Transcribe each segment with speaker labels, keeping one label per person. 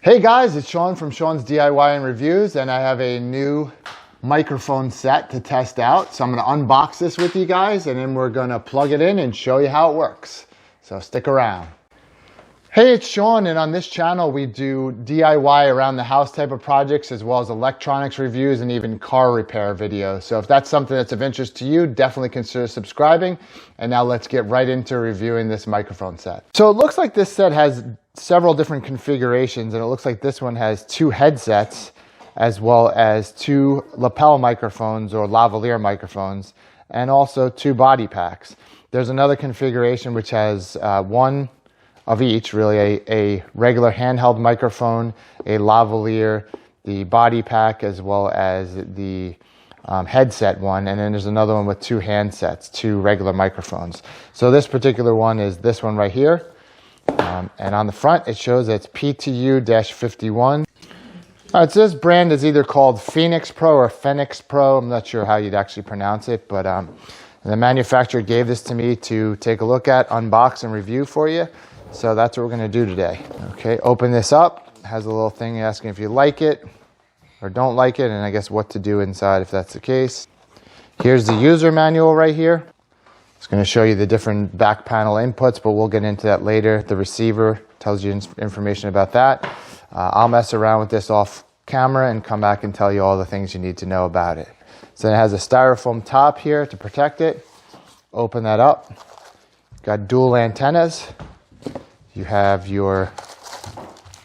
Speaker 1: Hey guys, it's Sean from Sean's DIY and Reviews, and I have a new microphone set to test out. So I'm going to unbox this with you guys, and then we're going to plug it in and show you how it works. So stick around. Hey, it's Sean, and on this channel we do DIY around the house type of projects, as well as electronics reviews and even car repair videos. So if that's something that's of interest to you, definitely consider subscribing. And now let's get right into reviewing this microphone set. So it looks like this set has several different configurations, and it looks like this one has two headsets as well as two lapel microphones or lavalier microphones, and also two body packs. There's another configuration which has one of each, really, a regular handheld microphone, a lavalier, the body pack, as well as the headset one, and then there's another one with two handsets, two regular microphones. So this particular one is this one right here, and on the front it shows it's PTU-51. So this brand is either called Phenyx Pro or Phenyx Pro. I'm not sure how you'd actually pronounce it, but the manufacturer gave this to me to take a look at, unbox, and review for you. So that's what we're going to do today. Okay, open this up. It has a little thing asking if you like it or don't like it, and I guess what to do inside if that's the case. Here's the user manual right here. It's going to show you the different back panel inputs, but we'll get into that later. The receiver tells you information about that. I'll mess around with this off camera and come back and tell you all the things you need to know about it. So it has a styrofoam top here to protect it. Open that up. Got dual antennas. You have your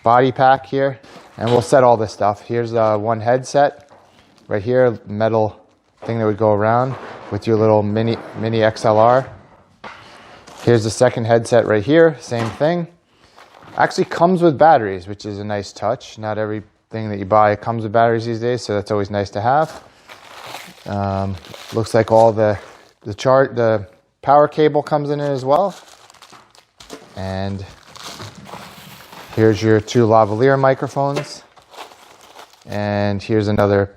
Speaker 1: body pack here, and we'll set all this stuff. Here's one headset right here, metal thing that would go around with your little mini XLR. Here's the second headset right here, same thing. Actually comes with batteries, which is a nice touch. Not everything that you buy comes with batteries these days, so that's always nice to have. Looks like all the power cable comes in it as well. And here's your two lavalier microphones, and here's another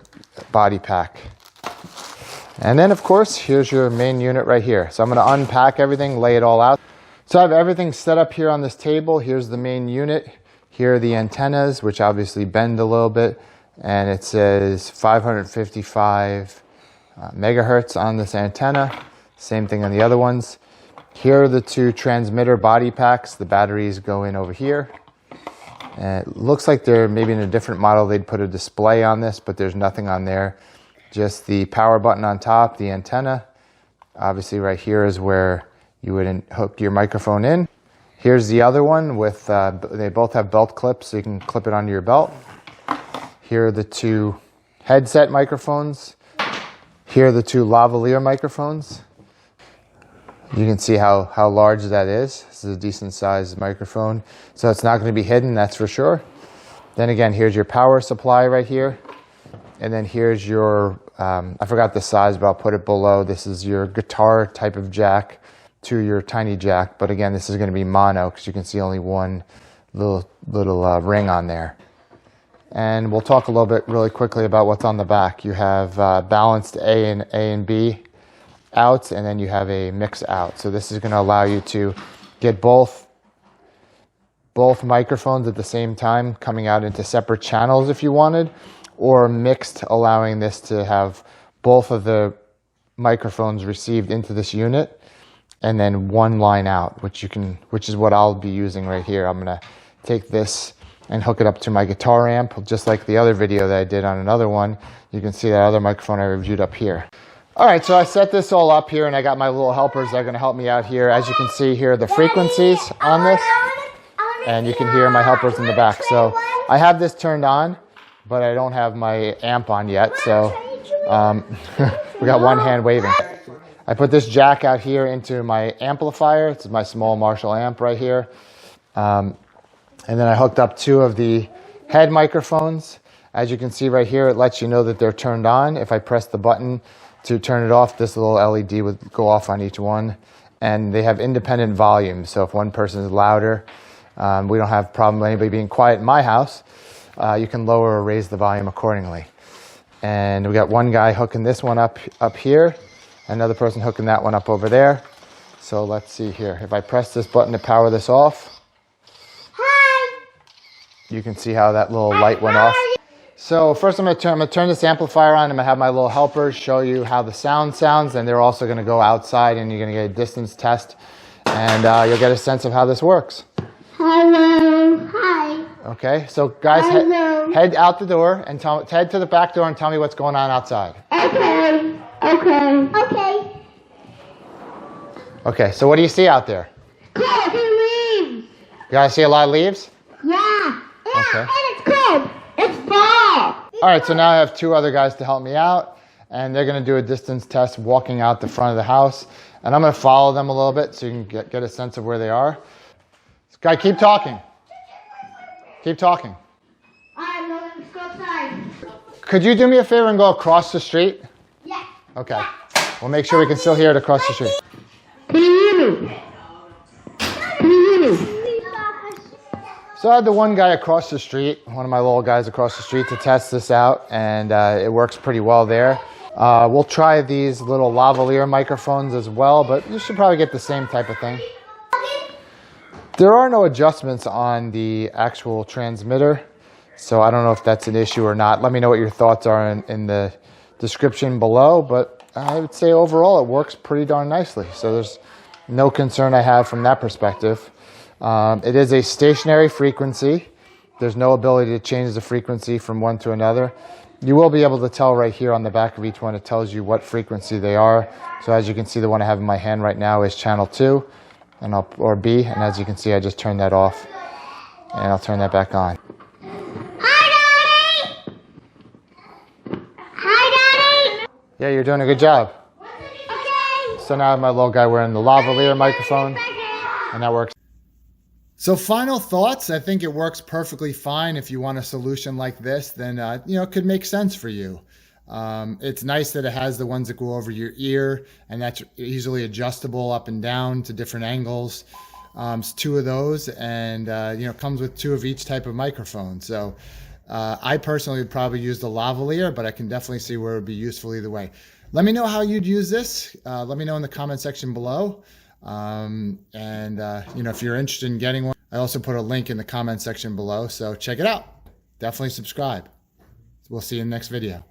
Speaker 1: body pack. And then of course, here's your main unit right here. So I'm going to unpack everything, lay it all out. So I have everything set up here on this table. Here's the main unit. Here are the antennas, which obviously bend a little bit, and it says 555 megahertz on this antenna. Same thing on the other ones. Here are the two transmitter body packs. The batteries go in over here. And it looks like they're maybe in a different model. They'd put a display on this, but there's nothing on there. Just the power button on top, the antenna. Obviously right here is where you would hook your microphone in. Here's the other one with, they both have belt clips, so you can clip it onto your belt. Here are the two headset microphones. Here are the two lavalier microphones. You can see how large that is. This is a decent sized microphone, so it's not going to be hidden, that's for sure. Then again, here's your power supply right here. And then here's your, I forgot the size, but I'll put it below. This is your guitar type of jack to your tiny jack. But again, this is going to be mono because you can see only one little ring on there. And we'll talk a little bit really quickly about what's on the back. You have balanced A and B outs, and then you have a mix out. So this is going to allow you to get both microphones at the same time coming out into separate channels if you wanted, or mixed, allowing this to have both of the microphones received into this unit and then one line out, which is what I'll be using right here. I'm going to take this and hook it up to my guitar amp, just like the other video that I did on another one. You can see that other microphone I reviewed up here. All right, so I set this all up here, and I got my little helpers that are going to help me out here. As you can see here, the frequencies on this, and you can hear my helpers in the back. So I have this turned on, but I don't have my amp on yet, so we got one hand waving. I put this jack out here into my amplifier. This is my small Marshall amp right here. And then I hooked up two of the head microphones. As you can see right here, it lets you know that they're turned on. If I press the button to turn it off, this little LED would go off on each one. And they have independent volumes, so if one person is louder, we don't have a problem with anybody being quiet in my house. You can lower or raise the volume accordingly. And we got one guy hooking this one up here, another person hooking that one up over there. So let's see here. If I press this button to power this off, You can see how that little light went off. So first I'm gonna turn this amplifier on. I'm gonna have my little helpers show you how the sound sounds, and they're also gonna go outside and you're gonna get a distance test, and you'll get a sense of how this works.
Speaker 2: Hello. Hi.
Speaker 1: Okay, so guys, head out the door and head to the back door and tell me what's going on outside.
Speaker 2: Okay. Okay. Okay.
Speaker 1: Okay, so what do you see out there?
Speaker 2: Cold leaves.
Speaker 1: You guys see a lot of leaves?
Speaker 2: Yeah.
Speaker 1: Okay.
Speaker 2: And it's cold. It's fall.
Speaker 1: All right, so now I have two other guys to help me out, and they're going to do a distance test walking out the front of the house, and I'm going to follow them a little bit so you can get a sense of where they are. Guy, keep talking. Keep talking.
Speaker 2: All right, let's go outside.
Speaker 1: Could you do me a favor and go across the street?
Speaker 2: Yeah.
Speaker 1: Okay. We'll make sure we can still hear it across the street.
Speaker 2: Can you hear me? Can you hear me?
Speaker 1: So I had the one guy across the street, one of my little guys across the street, to test this out, and it works pretty well there. We'll try these little lavalier microphones as well, but you should probably get the same type of thing. There are no adjustments on the actual transmitter, so I don't know if that's an issue or not. Let me know what your thoughts are in the description below, but I would say overall it works pretty darn nicely. So there's no concern I have from that perspective. It is a stationary frequency. There's no ability to change the frequency from one to another. You will be able to tell right here on the back of each one, it tells you what frequency they are. So as you can see, the one I have in my hand right now is channel 2 or B, and as you can see, I just turned that off, and I'll turn that back on.
Speaker 2: Hi, Daddy! Hi, Daddy!
Speaker 1: Yeah, you're doing a good job.
Speaker 2: Okay.
Speaker 1: So now I have my little guy wearing the lavalier microphone, and that works. So final thoughts, I think it works perfectly fine. If you want a solution like this, then it could make sense for you. It's nice that it has the ones that go over your ear, and that's easily adjustable up and down to different angles. It's two of those, and comes with two of each type of microphone. So I personally would probably use the lavalier, but I can definitely see where it would be useful either way. Let me know how you'd use this. Let me know in the comment section below. If you're interested in getting one, I also put a link in the comment section below, so check it out. Definitely subscribe. We'll see you in the next video.